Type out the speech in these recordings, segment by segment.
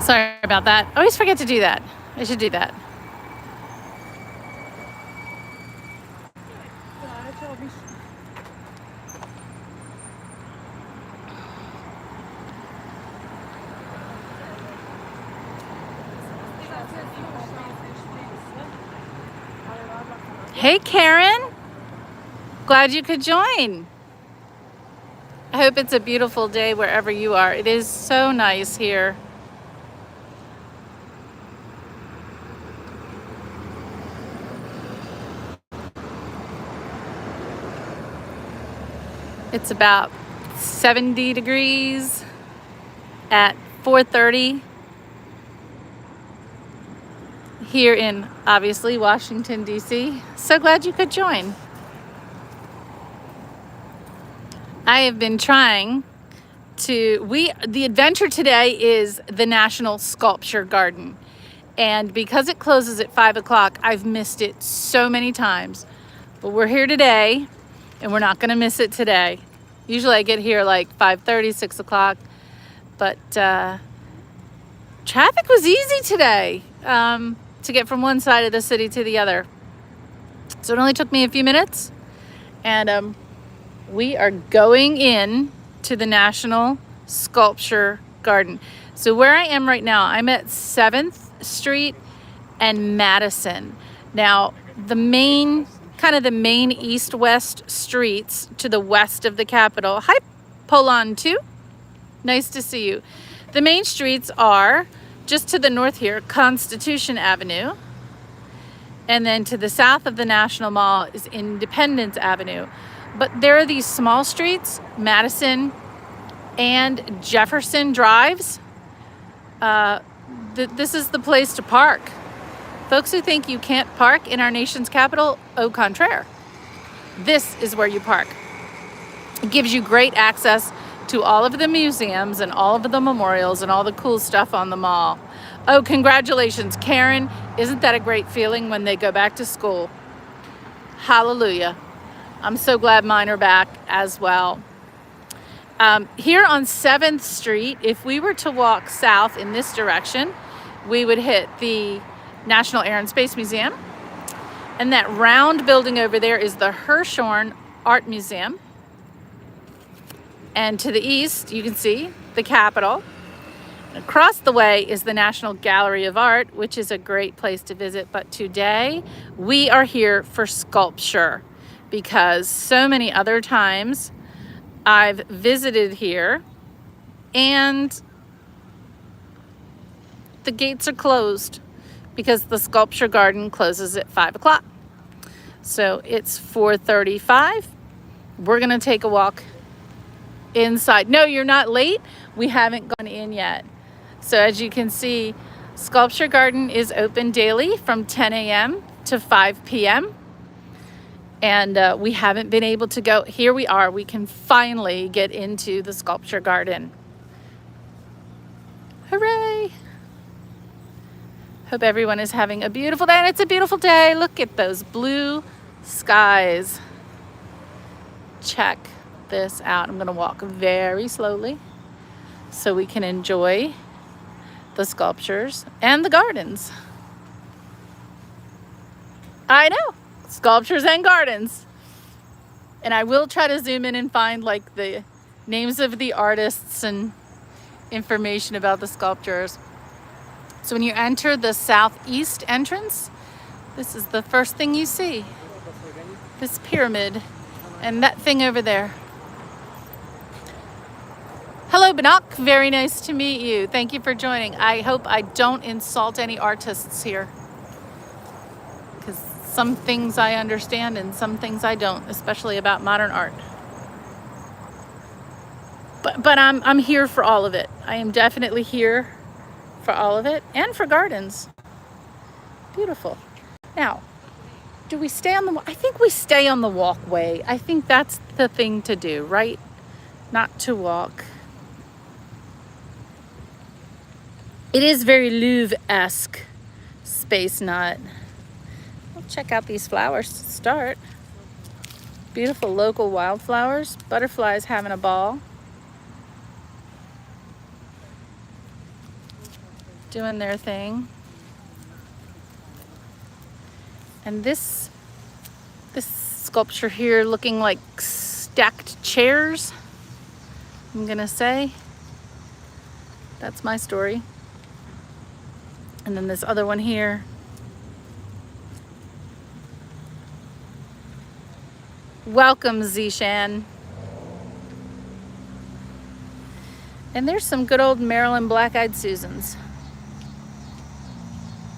Sorry about that. I always forget to do that. I should do that. Hey, Karen. Glad you could join. I hope it's a beautiful day wherever you are. It is so nice here. It's about 70 degrees at 4:30 here in, obviously, Washington, D.C. So glad you could join. I have been trying to, the adventure today is the National Sculpture Garden. And because it closes at 5 o'clock, I've missed it so many times. But we're here today, and we're not gonna miss it today. Usually I get here like 5:30, 6 o'clock, but traffic was easy today to get from one side of the city to the other. So it only took me a few minutes, and we are going in to the National Sculpture Garden. So where I am right now, I'm at 7th Street and Madison. Now, the main east-west streets to the west of the Capitol. Hi, Polan too. Nice to see you. The main streets are just to the north here, Constitution Avenue. And then to the south of the National Mall is Independence Avenue. But there are these small streets, Madison and Jefferson Drives. This is the place to park. Folks who think you can't park in our nation's capital, au contraire. This is where you park. It gives you great access to all of the museums and all of the memorials and all the cool stuff on the mall. Oh, congratulations, Karen. Isn't that a great feeling when they go back to school? Hallelujah. I'm so glad mine are back as well. Here on 7th Street, if we were to walk south in this direction, we would hit the National Air and Space Museum. And that round building over there is the Hirshhorn Art Museum. And to the east, you can see the Capitol. Across the way is the National Gallery of Art, which is a great place to visit. But today, we are here for sculpture because so many other times I've visited here and the gates are closed because the sculpture garden closes at 5 o'clock. So it's 4:35. We're gonna take a walk inside. No, you're not late. We haven't gone in yet. So as you can see, Sculpture Garden is open daily from 10 a.m. to 5 p.m. And we haven't been able to go. Here we are. We can finally get into the Sculpture Garden. Hooray! Hope everyone is having a beautiful day, and it's a beautiful day. Look at those blue skies. Check this out. I'm gonna walk very slowly so we can enjoy the sculptures and the gardens. I know, sculptures and gardens. And I will try to zoom in and find like the names of the artists and information about the sculptures. So when you enter the southeast entrance, this is the first thing you see. This pyramid and that thing over there. Hello, Banak. Very nice to meet you. Thank you for joining. I hope I don't insult any artists here, because some things I understand and some things I don't, especially about modern art. But I'm here for all of it. I am definitely here for all of it and for gardens. Beautiful. Now, do we stay on the? I think we stay on the walkway. I think that's the thing to do, right? Not to walk. It is very Louvre-esque, Space Nut. We'll check out these flowers to start. Beautiful local wildflowers. Butterflies having a ball. doing their thing. And this sculpture here looking like stacked chairs, I'm gonna say. That's my story. And then this other one here. Welcome, Zishan. And there's some good old Maryland black-eyed Susans.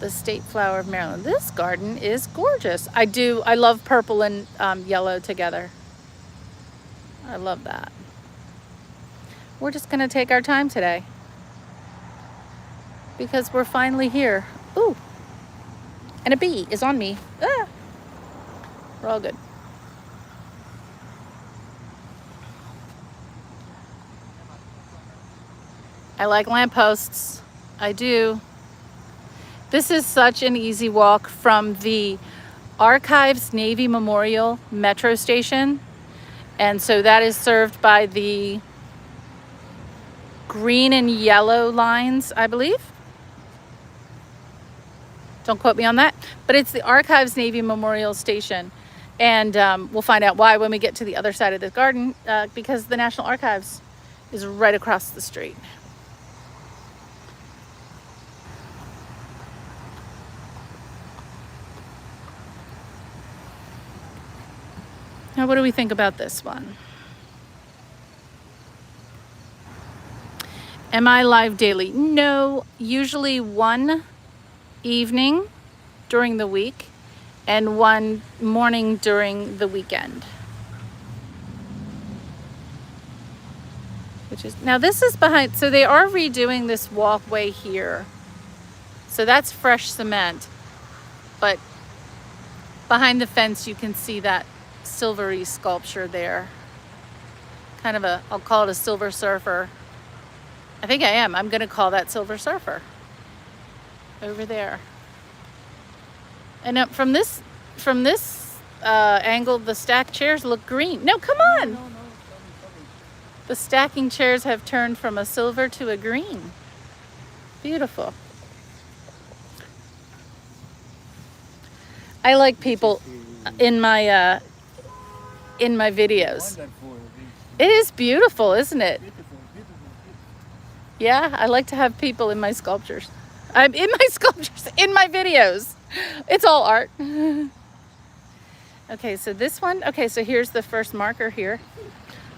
The state flower of Maryland. This garden is gorgeous. I love purple and yellow together. I love that. We're just gonna take our time today because we're finally here. Ooh, and a bee is on me. Ah. We're all good. I like lampposts. I do. This is such an easy walk from the Archives Navy Memorial Metro Station. And so that is served by the green and yellow lines, I believe. Don't quote me on that. But it's the Archives Navy Memorial Station. And we'll find out why when we get to the other side of the garden, because the National Archives is right across the street. Now, what do we think about this one? Am I live daily? No, usually one evening during the week and one morning during the weekend. Now this is behind, so they are redoing this walkway here. So that's fresh cement, but behind the fence you can see that silvery sculpture there. Kind of I'll call it a silver surfer. I think I am. I'm gonna call that silver surfer. Over there. And from this angle, the stacked chairs look green. No, come on! No. The stacking chairs have turned from a silver to a green. Beautiful. I like people in my videos. It is beautiful, isn't it? Yeah, I like to have people in my sculptures. I'm in my sculptures, in my videos. It's all art. Okay, so this one, okay, so here's the first marker here.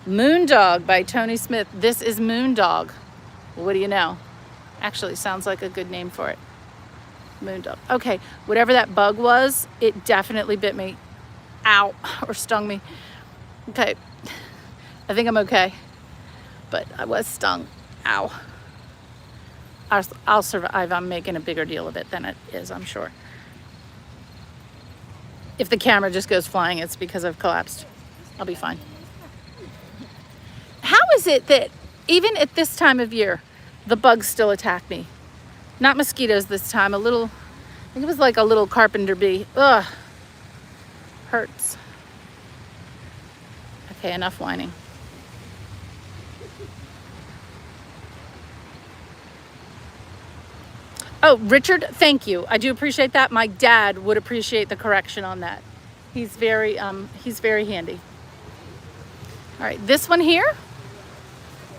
Moondog by Tony Smith. This is Moondog. What do you know? Actually, sounds like a good name for it. Moondog. Okay, whatever that bug was, it definitely bit me. Ow, or stung me. Okay, I think I'm okay, but I was stung. Ow. I'll survive. I'm making a bigger deal of it than it is, I'm sure. If the camera just goes flying, it's because I've collapsed. I'll be fine. How is it that even at this time of year, the bugs still attack me? Not mosquitoes this time, I think it was like a little carpenter bee. Ugh, hurts. Okay, enough whining. Oh, Richard, thank you. I do appreciate that. My dad would appreciate the correction on that. He's very handy. All right, this one here,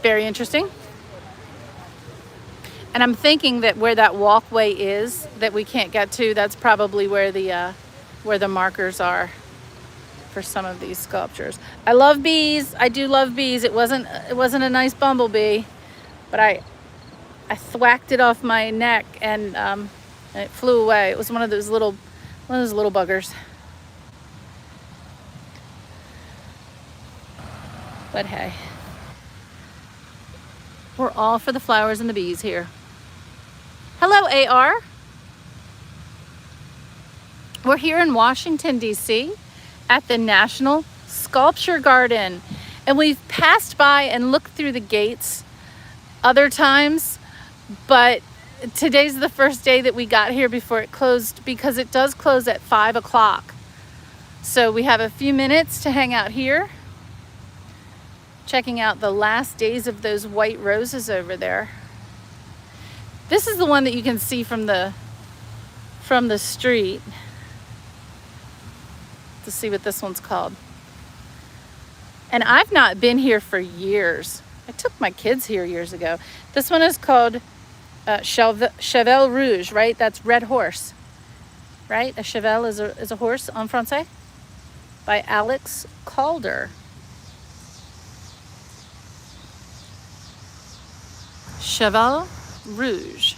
very interesting. And I'm thinking that where that walkway is that we can't get to, that's probably where the markers are for some of these sculptures. I love bees. I do love bees. It wasn't a nice bumblebee, but I thwacked it off my neck and it flew away. It was one of those little buggers. But hey, we're all for the flowers and the bees here. Hello, AR. We're here in Washington, D.C. at the National Sculpture Garden. And we've passed by and looked through the gates other times, but today's the first day that we got here before it closed, because it does close at 5 o'clock. So we have a few minutes to hang out here, checking out the last days of those white roses over there. This is the one that you can see from the street. To see what this one's called. And I've not been here for years. I took my kids here years ago. This one is called Cheval Rouge, right? That's red horse, right? A cheval is a horse en français, by Alex Calder. Cheval Rouge.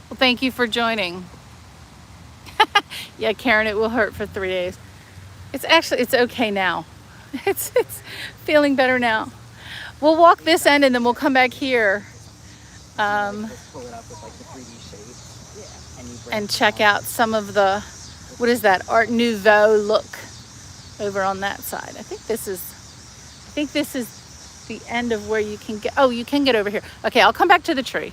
Well, thank you for joining. Yeah, Karen, it will hurt for 3 days. It's okay now. It's feeling better now. We'll walk this end and then we'll come back here and check out some of the, what is that, Art Nouveau look over on that side. I think this is the end of where you can get, oh, you can get over here. Okay, I'll come back to the tree.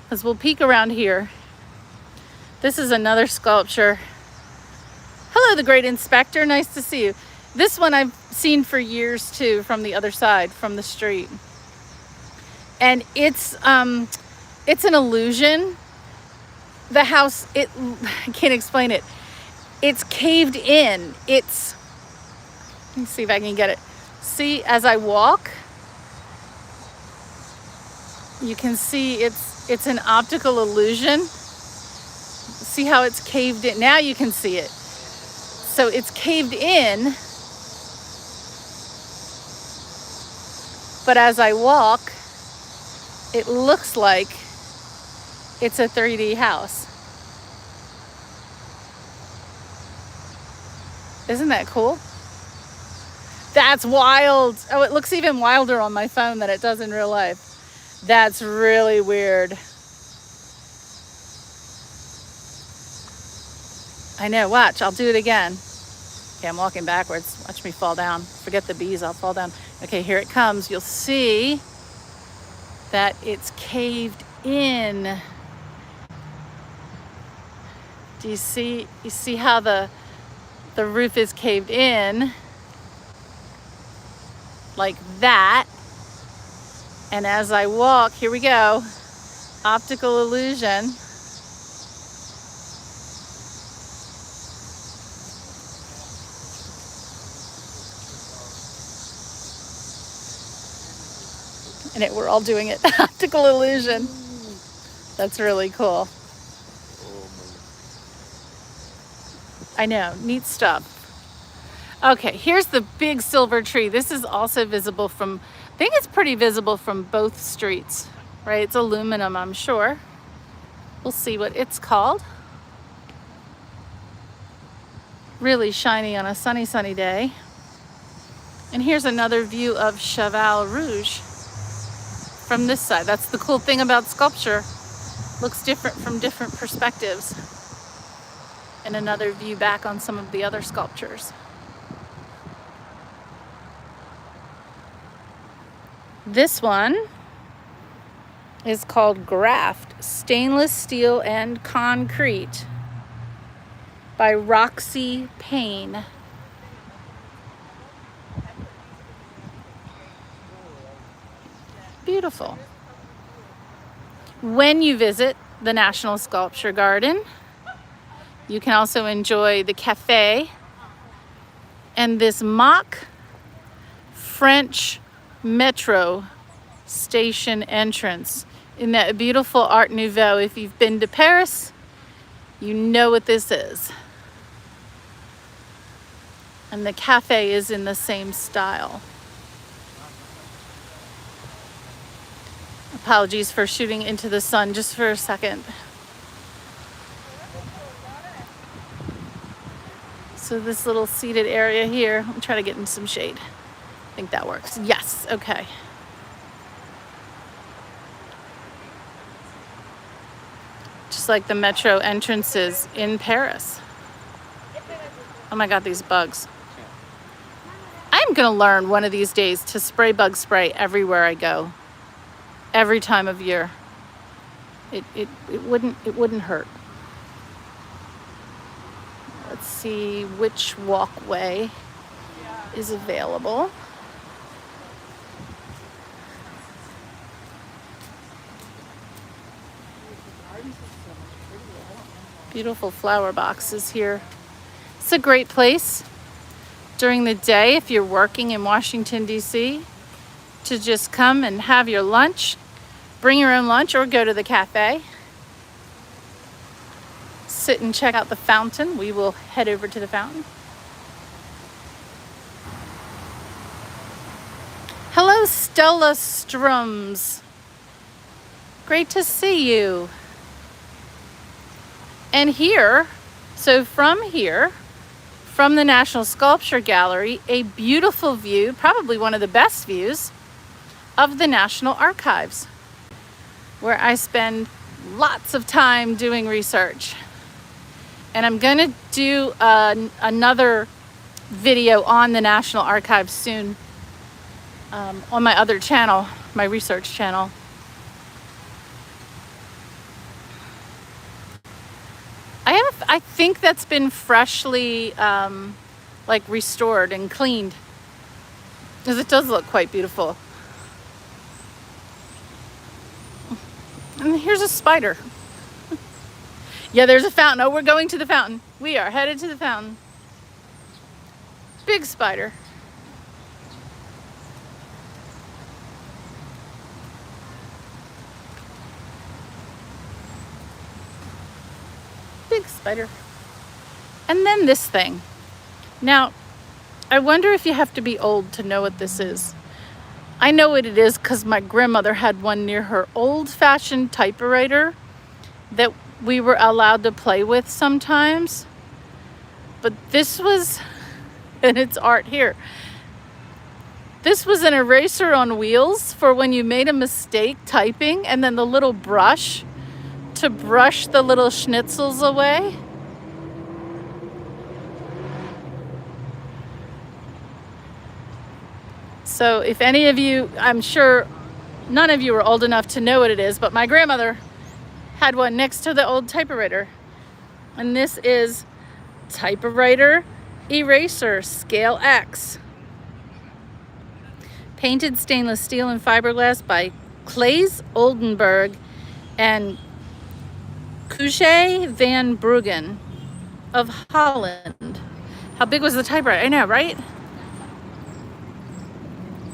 Because we'll peek around here. This is another sculpture. Hello, the Great Inspector. Nice to see you. This one I've seen for years too, from the other side, from the street. And it's an illusion. The house, I can't explain it. It's caved in. Let me see if I can get it. See, as I walk, you can see it's an optical illusion. See how it's caved in? Now you can see it. So it's caved in, but as I walk, it looks like it's a 3D house. Isn't that cool? That's wild. Oh, it looks even wilder on my phone than it does in real life. That's really weird. I know, watch, I'll do it again. Okay, I'm walking backwards. Watch me fall down. Forget the bees, I'll fall down. Okay, here it comes. You'll see that it's caved in. Do you see how the roof is caved in? Like that. And as I walk, here we go. Optical illusion. And we're all doing it. Optical illusion. That's really cool. I know, neat stuff. Okay, here's the big silver tree. This is also visible from, I think it's pretty visible from both streets, right? It's aluminum, I'm sure. We'll see what it's called. Really shiny on a sunny, sunny day. And here's another view of Cheval Rouge from this side. That's the cool thing about sculpture. Looks different from different perspectives. And another view back on some of the other sculptures. This one is called Graft, Stainless Steel and Concrete by Roxy Payne. Beautiful. When you visit the National Sculpture Garden, you can also enjoy the cafe and this mock French metro station entrance in that beautiful Art Nouveau. If you've been to Paris, you know what this is. And the cafe is in the same style. Apologies for shooting into the sun just for a second. So this little seated area here, I'm trying to get in some shade. I think that works. Yes, okay. Just like the metro entrances in Paris. Oh my God, these bugs. I'm gonna learn one of these days to spray bug spray everywhere I go. Every time of year. It wouldn't hurt. Let's see which walkway is available. Beautiful flower boxes here. It's a great place during the day if you're working in Washington, D.C., to just come and have your lunch, bring your own lunch, or go to the cafe. Sit and check out the fountain. We will head over to the fountain. Hello, Stella Strums. Great to see you. And here, so from here, from the National Sculpture Gallery, a beautiful view, probably one of the best views, of the National Archives, where I spend lots of time doing research. And I'm gonna do another video on the National Archives soon on my other channel, my research channel. I think that's been freshly like restored and cleaned, because it does look quite beautiful. And here's a spider. Yeah, there's a fountain. Oh, we're going to the fountain. We are headed to the fountain. Big spider. Big spider. And then this thing. Now, I wonder if you have to be old to know what this is. I know what it is because my grandmother had one near her old-fashioned typewriter that we were allowed to play with sometimes. But this was, and it's art here, this was an eraser on wheels for when you made a mistake typing, and then the little brush to brush the little schnitzels away. So if any of you, I'm sure none of you are old enough to know what it is, but my grandmother had one next to the old typewriter. And this is typewriter eraser, scale X. Painted stainless steel and fiberglass by Claes Oldenburg and Kuche van Bruggen of Holland. How big was the typewriter? I know, right?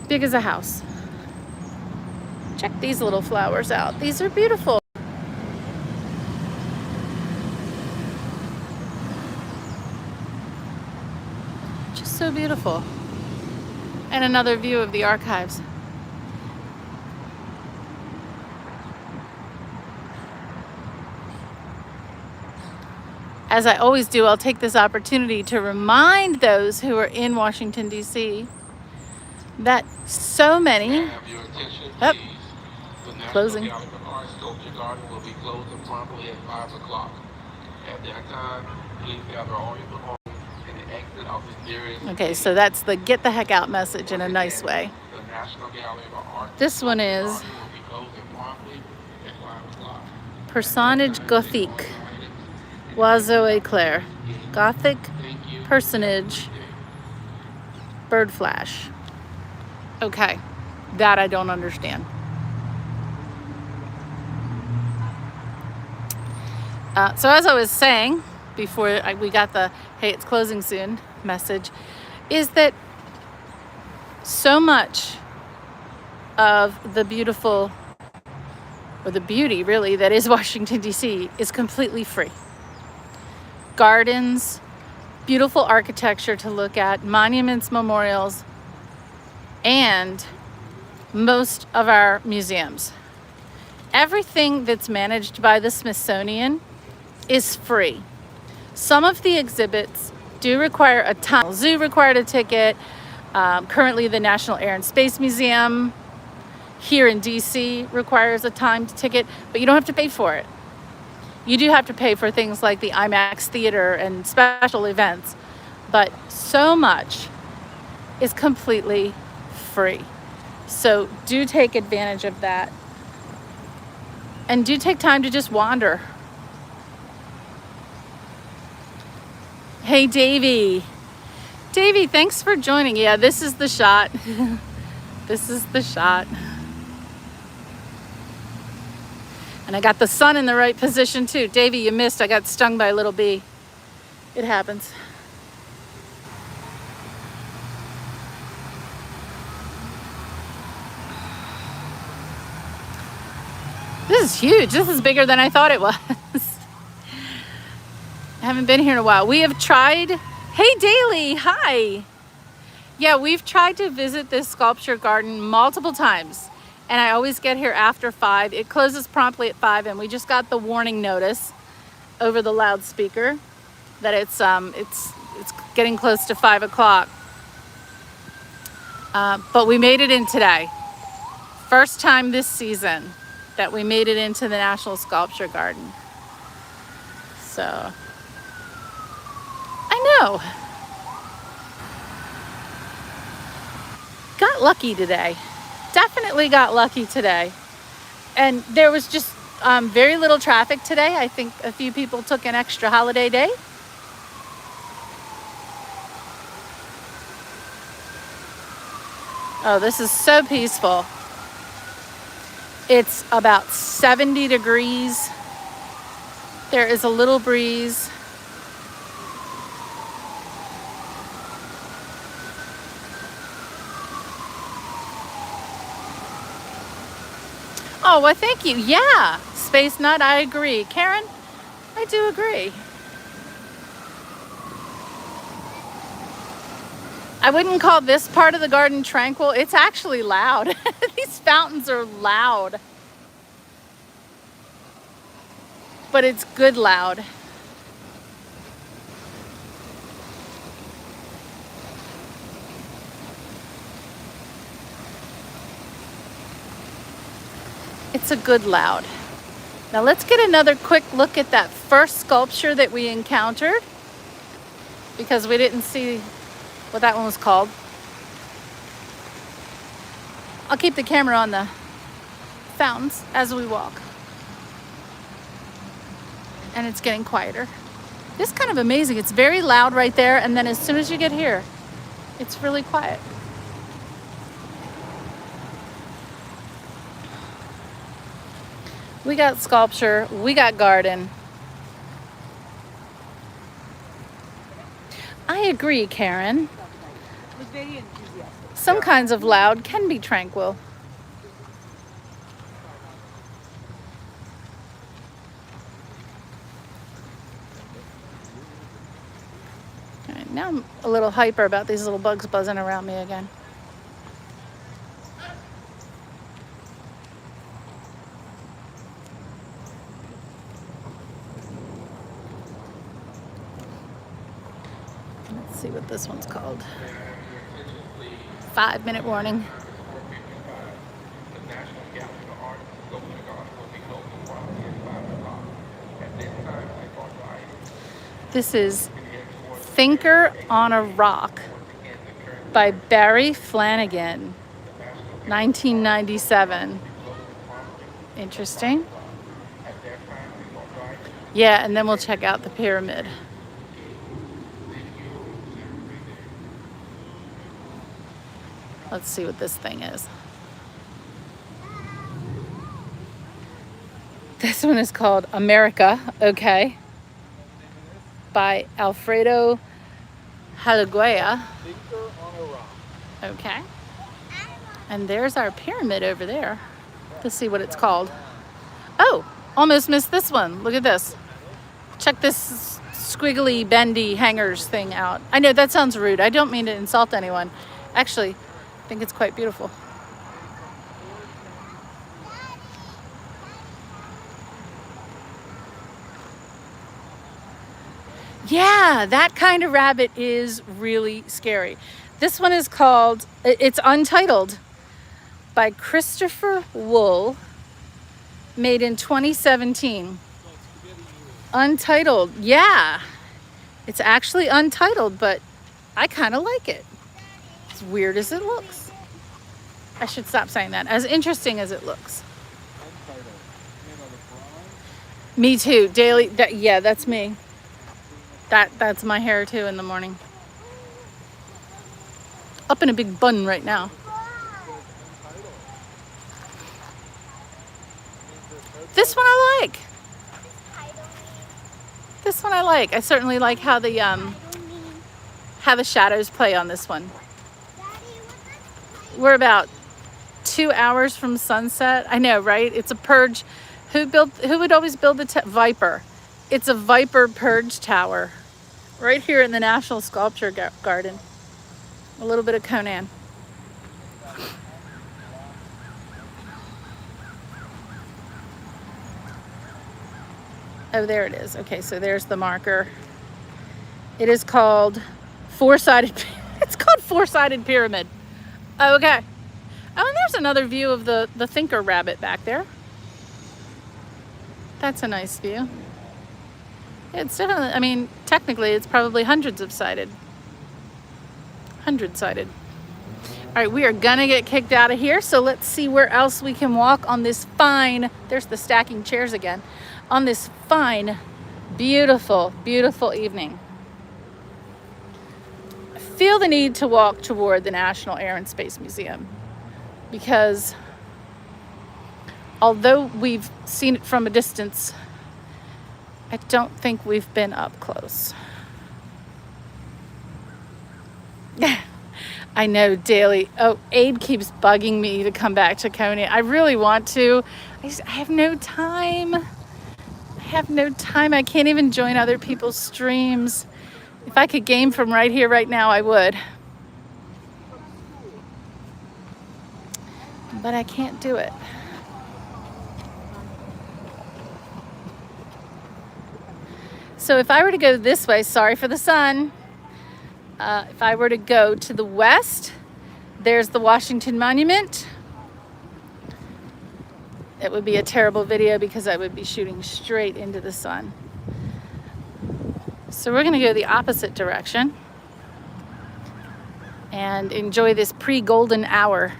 Big as a house. Check these little flowers out. These are beautiful. Just so beautiful. And another view of the archives. As I always do, I'll take this opportunity to remind those who are in Washington, D.C., that so many, closing. The National Gallery of Art Sculpture Garden will be closing promptly at 5 o'clock. At that time, please gather all your belongings and exit off the nearest. Okay, so that's the get the heck out message in a nice way. The National Gallery of Art. This one is Personnage Gothique, Oiseau Éclair, Gothic Personage, Bird Flash. Okay, that I don't understand. So as I was saying before we got the hey, it's closing soon message, is that so much of the beautiful, or the beauty really, that is Washington, D.C. is completely free. Gardens, beautiful architecture to look at, monuments, memorials, and most of our museums. Everything that's managed by the Smithsonian is free. Some of the exhibits do require a time. Zoo required a ticket. Currently the National Air and Space Museum here in DC requires a timed ticket, but you don't have to pay for it. You do have to pay for things like the IMAX theater and special events, but so much is completely free. So do take advantage of that. And do take time to just wander. Hey, Davey. Davey, thanks for joining. Yeah, this is the shot. This is the shot. And I got the sun in the right position too. Davey, you missed. I got stung by a little bee. It happens. This is huge. This is bigger than I thought it was. I haven't been here in a while. We have tried. Hey, Daly. Hi. Yeah, we've tried to visit this sculpture garden multiple times. And I always get here after 5. It closes promptly at 5, and we just got the warning notice over the loudspeaker that it's getting close to 5 o'clock. But we made it in today. First time this season that we made it into the National Sculpture Garden. So, I know. Got lucky today. Definitely got lucky today. And there was just very little traffic today. I think a few people took an extra holiday day. Oh, this is so peaceful. It's about 70 degrees. There is a little breeze. Oh, well, thank you. Yeah, Space Nut, I agree. Karen, I do agree. I wouldn't call this part of the garden tranquil. It's actually loud. These fountains are loud. But it's good loud. It's a good loud. Now let's get another quick look at that first sculpture that we encountered, because we didn't see what that one was called. I'll keep the camera on the fountains as we walk. And it's getting quieter. It's kind of amazing. It's very loud right there, and then as soon as you get here, it's really quiet. We got sculpture, we got garden. I agree, Karen. Was very enthusiastic. Some kinds of loud can be tranquil. All right, now I'm a little hyper about these little bugs buzzing around me again. Let's see what this one's called. 5-minute warning. This is Thinker on a Rock by Barry Flanagan, 1997. Interesting. Yeah, and then we'll check out the pyramid. Let's see what this thing is. This one is called America, okay, by Alfredo Halaguea. Okay. And there's our pyramid over there. Let's see what it's called. Oh, almost missed this one. Look at this. Check this squiggly, bendy hangers thing out. I know that sounds rude. I don't mean to insult anyone. Actually, I think it's quite beautiful. Yeah, that kind of rabbit is really scary. This one is called, it's untitled, by Christopher Wool, made in 2017. Untitled, yeah. It's actually untitled, but I kind of like it. As weird as it looks. I should stop saying that. As interesting as it looks. Me too. Daily. Yeah, that's me. That's my hair too in the morning. up in a big bun right now. This one I like. This one I like. I certainly like how the shadows play on this one. We're about 2 hours from sunset. I know, right? It's a purge. Who would always build the Viper? It's a Viper purge tower right here in the National Sculpture Garden. A little bit of Conan. Oh, there it is. Okay, so there's the marker. It is called four-sided. It's called four-sided pyramid. Oh, okay. Oh, and there's another view of the thinker rabbit back there. That's a nice view. It's definitely, I mean, technically it's probably hundreds of sided. 100-sided. All right, we are gonna get kicked out of here, so let's see where else we can walk on this fine, there's the stacking chairs again, on this fine, beautiful, beautiful evening. I feel the need to walk toward the National Air and Space Museum because although we've seen it from a distance, I don't think we've been up close. I know, Daily. Oh, Abe keeps bugging me to come back to Coney. I really want to. I have no time. I can't even join other people's streams. If I could game from right here, right now, I would. But I can't do it. So if I were to go this way, sorry for the sun. If I were to go to the west, there's the Washington Monument. It would be a terrible video because I would be shooting straight into the sun. So we're gonna go the opposite direction and enjoy this pre-golden hour.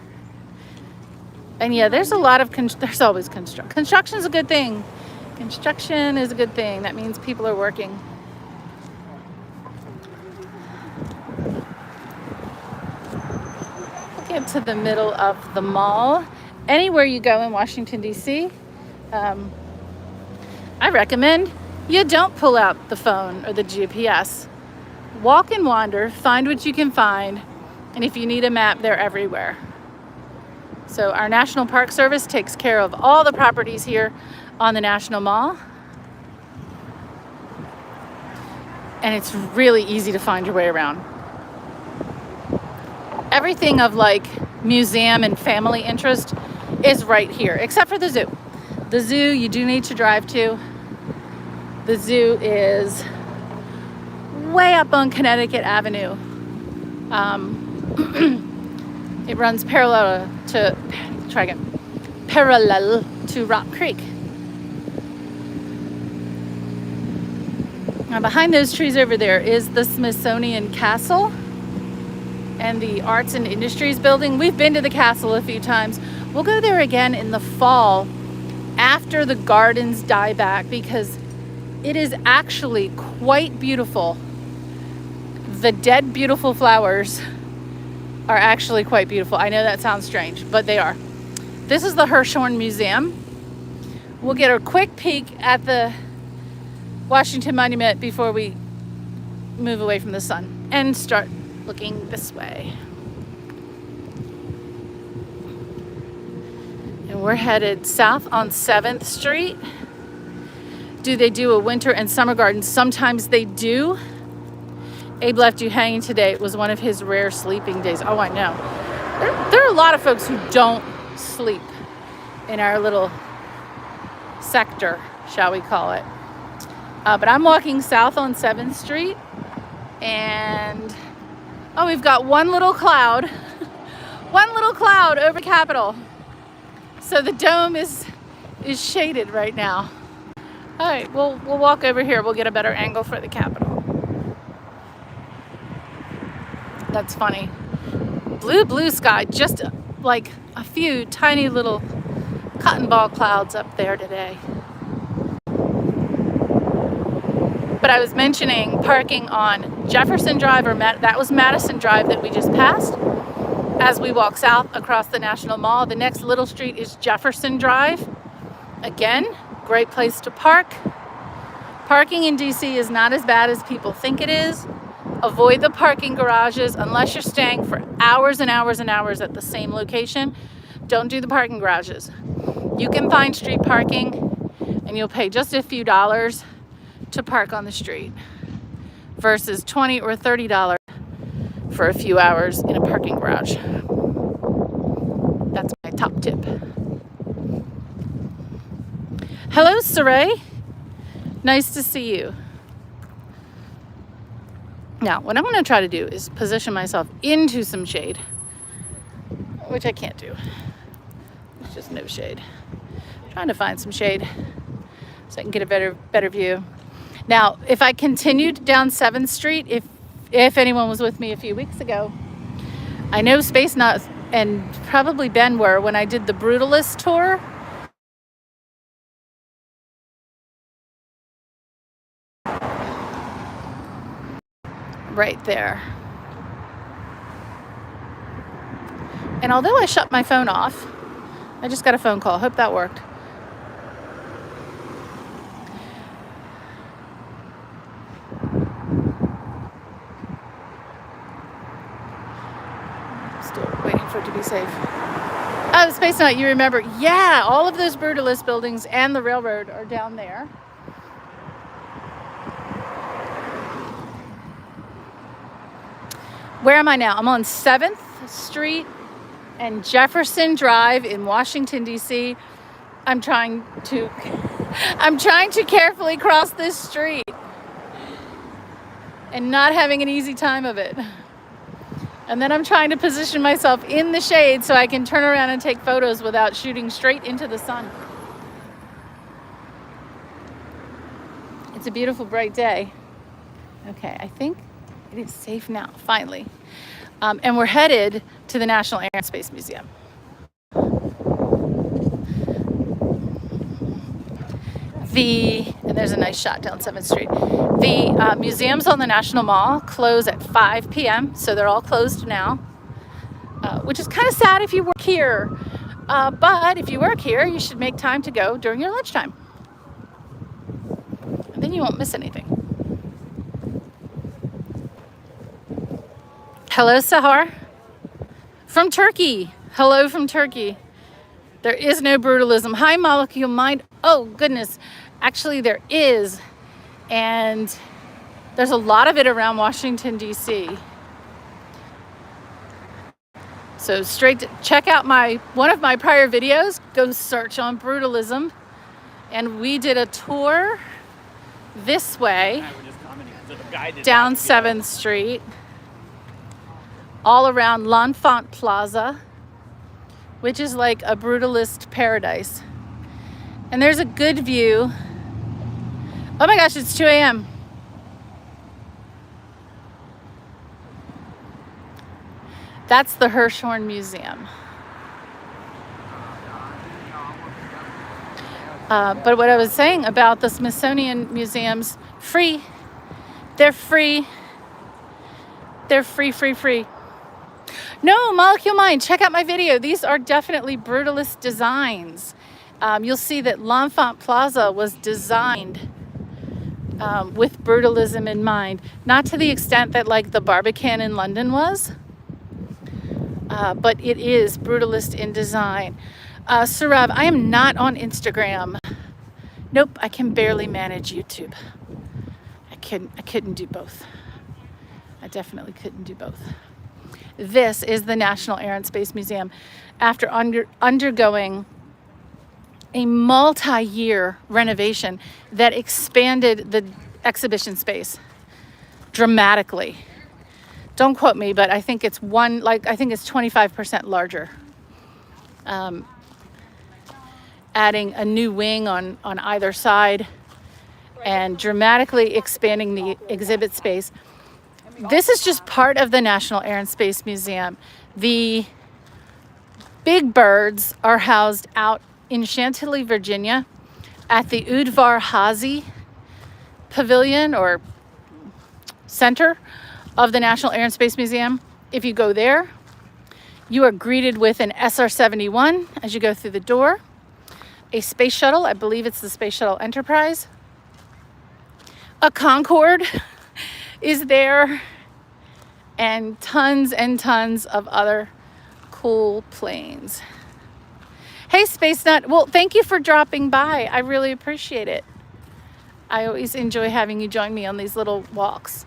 And yeah, there's a lot of, there's always construction. Construction is a good thing. Construction is a good thing. That means people are working. Get to the middle of the mall. Anywhere you go in Washington, D.C., I recommend you don't pull out the phone or the GPS. Walk and wander, find what you can find, and if you need a map, they're everywhere. So our National Park Service takes care of all the properties here on the National Mall. And it's really easy to find your way around. Everything of like museum and family interest is right here, except for the zoo. The zoo you do need to drive to. The zoo is way up on Connecticut Avenue. It runs parallel to Rock Creek. Now behind those trees over there is the Smithsonian Castle and the Arts and Industries building. We've been to the castle a few times. We'll go there again in the fall after the gardens die back because it is actually quite beautiful. The dead beautiful flowers are actually quite beautiful. I know that sounds strange, but they are. This is the Hirshhorn Museum. We'll get a quick peek at the Washington Monument before we move away from the sun and start looking this way. And we're headed south on 7th Street. Do they do a winter and summer garden? Sometimes they do. Abe left you hanging today. It was one of his rare sleeping days. Oh, I know. There are a lot of folks who don't sleep in our little sector, shall we call it. But I'm walking south on 7th Street and oh, we've got one little cloud. One little cloud over Capitol. So the dome is shaded right now. All right, we'll walk over here. We'll get a better angle for the Capitol. That's funny. Blue sky, just like a few tiny little cotton ball clouds up there today. But I was mentioning parking on Jefferson Drive, that was Madison Drive that we just passed. as we walk south across the National Mall. The next little street is Jefferson Drive. Again, great place to park. Parking in DC is not as bad as people think it is. Avoid the parking garages unless you're staying for hours and hours and hours at the same location. Don't do the parking garages. You can find street parking and you'll pay just a few dollars to park on the street versus $20 or $30 for a few hours in a parking garage. That's my top tip. Hello, Saray. Nice to see you. Now, what I'm going to try to do is position myself into some shade, which I can't do. There's just no shade. I'm trying to find some shade so I can get a better view. Now, if I continued down 7th Street, if anyone was with me a few weeks ago, I know Space Nuts and probably Ben were when I did the Brutalist tour. Right there. And although I shut my phone off, I just got a phone call. Hope that worked. Still waiting for it to be safe. Oh, the Space Nut, you remember? Yeah, all of those Brutalist buildings and the railroad are down there. Where am I now? I'm on 7th Street and Jefferson Drive in Washington, D.C. I'm trying to carefully cross this street and not having an easy time of it. And then I'm trying to position myself in the shade so I can turn around and take photos without shooting straight into the sun. It's a beautiful, bright day. Okay, I think it is safe now, finally. And we're headed to the National Air and Space Museum. And there's a nice shot down 7th Street. The museums on the National Mall close at 5 p.m., so they're all closed now, which is kind of sad if you work here. But if you work here, you should make time to go during your lunchtime. And then you won't miss anything. Hello, Sahar. From Turkey. Hello from Turkey. There is no brutalism. Hi, Molecule Mind. Oh, goodness. Actually, there is. And there's a lot of it around Washington, D.C. So check out one of my prior videos. Go search on brutalism. And we did a tour this way down 7th Street. All around L'Enfant Plaza, which is like a brutalist paradise. And there's a good view. Oh my gosh, it's 2 a.m. That's the Hirshhorn Museum. But what I was saying about the Smithsonian museums, free. They're free. They're free. No, Molecule Mind, check out my video. These are definitely brutalist designs. You'll see that L'Enfant Plaza was designed with brutalism in mind. Not to the extent that like the Barbican in London was, but it is brutalist in design. Sarav, I am not on Instagram. Nope, I can barely manage YouTube. I couldn't do both. I definitely couldn't do both. This is the National Air and Space Museum after undergoing a multi-year renovation that expanded the exhibition space dramatically. Don't quote me, but I think it's 25% larger. Adding a new wing on either side and dramatically expanding the exhibit space. This is just part of the National Air and Space Museum. The big birds are housed out in Chantilly, Virginia at the Udvar Hazy Pavilion or Center of the National Air and Space Museum. If you go there, You are greeted with an SR-71 as you go through the door. A space shuttle, I believe it's the Space Shuttle Enterprise. A Concorde is there, and tons of other cool planes. Hey, Space Nut. Well, thank you for dropping by. I really appreciate it. I always enjoy having you join me on these little walks.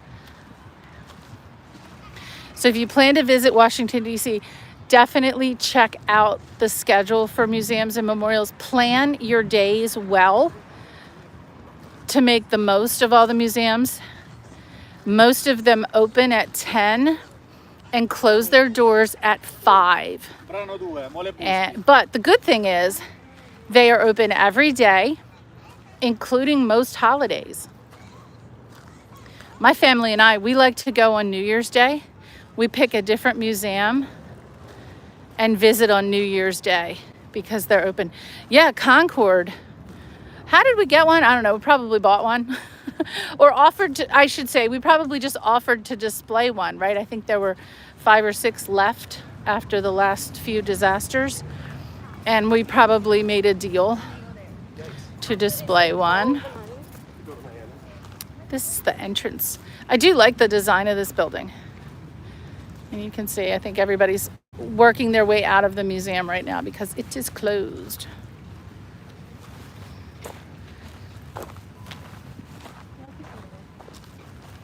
So if you plan to visit Washington, D.C., definitely check out the schedule for museums and memorials. Plan your days well to make the most of all the museums. Most of them open at 10 and close their doors at 5. But the good thing is they are open every day, including most holidays. My family and I, we like to go on New Year's Day. We pick a different museum and visit on New Year's Day because they're open. Yeah, Concorde. How did we get one? I don't know. We probably bought one or offered to, I should say, we probably just offered to display one, right? I think there were 5 or 6 left after the last few disasters. And we probably made a deal to display one. This is the entrance. I do like the design of this building. And you can see, I think everybody's working their way out of the museum right now because it is closed.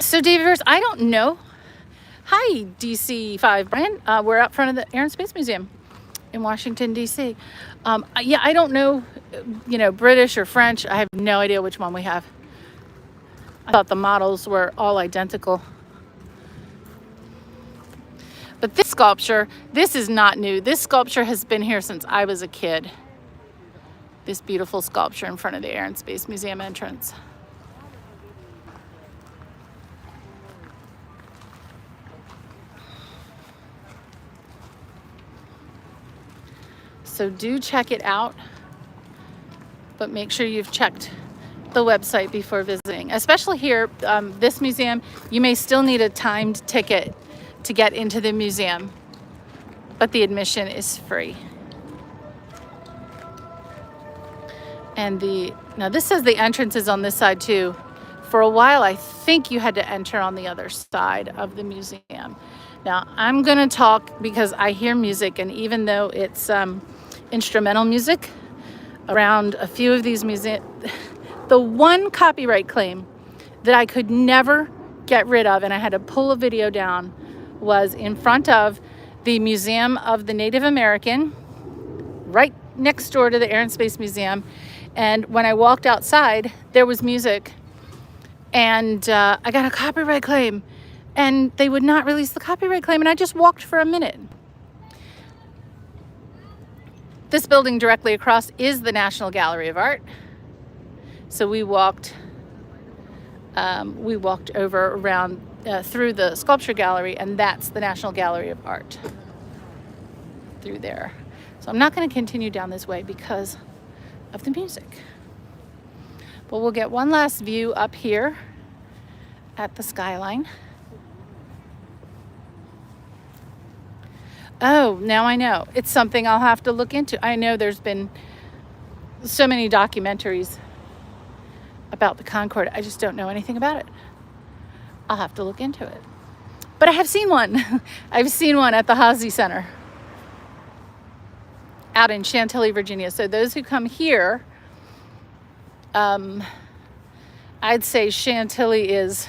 So, David, I don't know. Hi, DC5 Brian. We're out front of the Air and Space Museum in Washington, D.C. Yeah, I don't know, British or French. I have no idea which one we have. I thought the models were all identical. But this sculpture, this is not new. This sculpture has been here since I was a kid. This beautiful sculpture in front of the Air and Space Museum entrance. So do check it out, but make sure you've checked the website before visiting. Especially here, this museum, you may still need a timed ticket to get into the museum, but the admission is free. And now this says the entrance is on this side too. For a while, I think you had to enter on the other side of the museum. Now I'm gonna talk because I hear music, and even though it's instrumental music around a few of these museums, the one copyright claim that I could never get rid of, and I had to pull a video down, was in front of the Museum of the Native American, right next door to the Air and Space Museum. And when I walked outside, there was music, and I got a copyright claim, and they would not release the copyright claim, and I just walked for a minute. This building directly across is the National Gallery of Art. So we walked over around through the sculpture gallery, and that's the National Gallery of Art through there. So I'm not going to continue down this way because of the music. But we'll get one last view up here at the skyline. Oh, now I know. It's something I'll have to look into. I know there's been so many documentaries about the Concorde. I just don't know anything about it. I'll have to look into it. But I have seen one. I've seen one at the Hazy Center out in Chantilly, Virginia. So those who come here, I'd say Chantilly is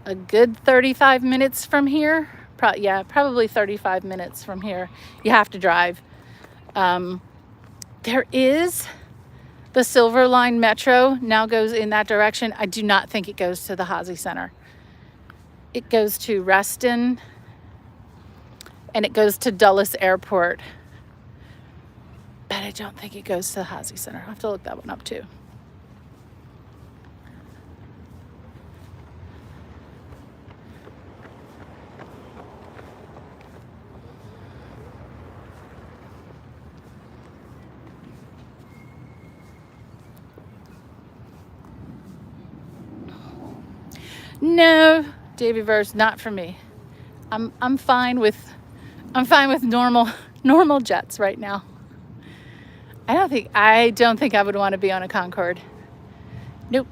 a good 35 minutes from here. Probably 35 minutes from here. You have to drive. There is the Silver Line Metro now goes in that direction. I do not think it goes to the Hazy Center. It goes to Reston, and it goes to Dulles Airport. But I don't think it goes to the Hazy Center. I'll have to look that one up too. No, Davy Verse, not for me. I'm fine with I'm fine with normal jets right now. I don't think I would want to be on a Concorde. Nope.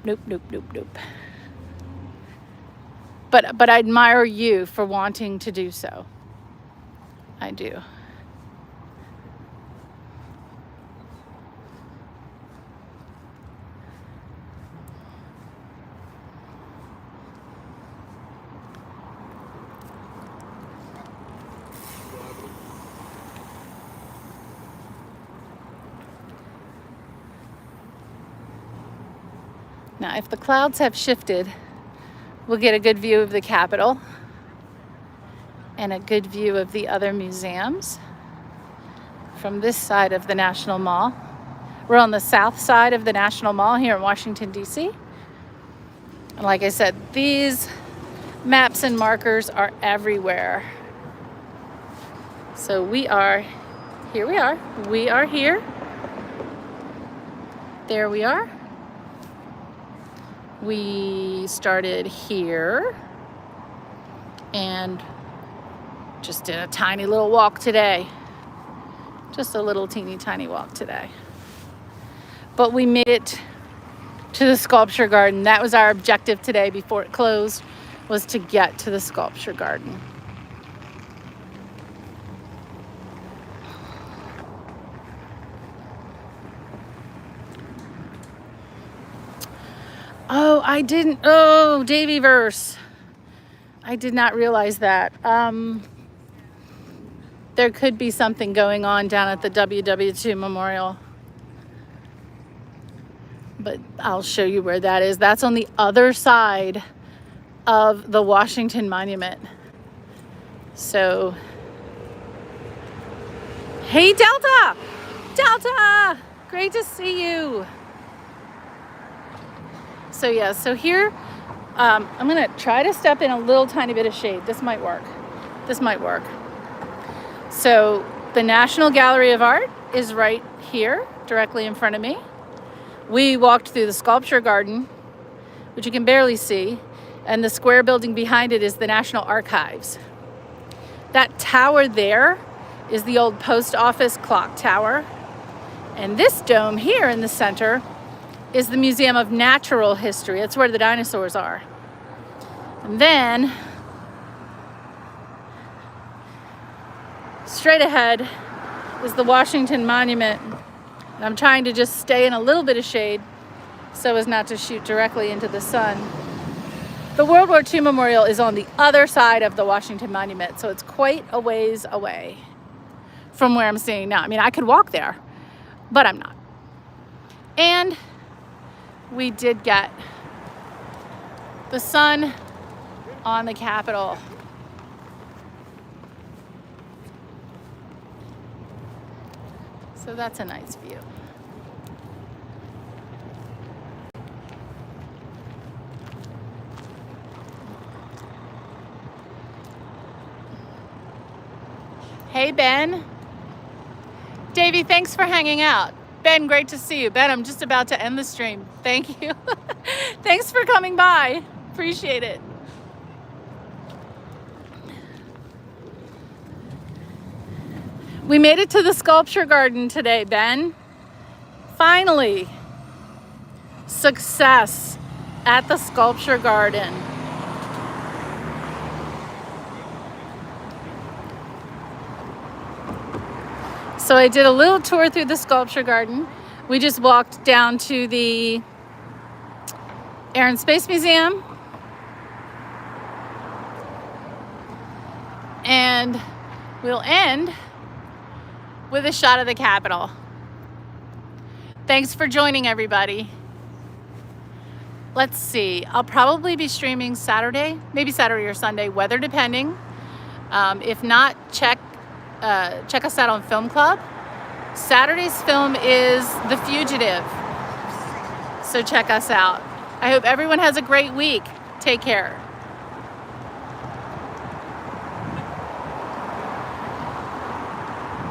But I admire you for wanting to do so. I do. Now, if the clouds have shifted, we'll get a good view of the Capitol and a good view of the other museums from this side of the National Mall. We're on the south side of the National Mall here in Washington, D.C. And like I said, these maps and markers are everywhere. So here we are. We are here. There we are. We started here and just did a tiny little walk today. Just a little teeny tiny walk today. But we made it to the sculpture garden. That was our objective today before it closed, was to get to the sculpture garden. Oh, Davyverse. I did not realize that. There could be something going on down at the WW2 Memorial. But I'll show you where that is. That's on the other side of the Washington Monument. So, hey, Delta! Delta! Great to see you. So yeah, so here, I'm gonna try to step in a little tiny bit of shade. This might work. So the National Gallery of Art is right here, directly in front of me. We walked through the sculpture garden, which you can barely see, and the square building behind it is the National Archives. That tower there is the old post office clock tower. And this dome here in the center is the Museum of Natural History. It's where the dinosaurs are. And then, straight ahead is the Washington Monument. And I'm trying to just stay in a little bit of shade so as not to shoot directly into the sun. The World War II Memorial is on the other side of the Washington Monument, so it's quite a ways away from where I'm standing now. I mean, I could walk there, but I'm not. And we did get the sun on the Capitol. So that's a nice view. Hey, Ben. Davey, thanks for hanging out. Ben, great to see you. Ben, I'm just about to end the stream. Thank you. Thanks for coming by. Appreciate it. We made it to the sculpture garden today, Ben. Finally. Success at the sculpture garden. So I did a little tour through the sculpture garden. We just walked down to the Air and Space Museum. And we'll end with a shot of the Capitol. Thanks for joining, everybody. Let's see. I'll probably be streaming Saturday, maybe Saturday or Sunday, weather depending. If not, check us out on Film Club. Saturday's film is The Fugitive. So check us out. I hope everyone has a great week. Take care.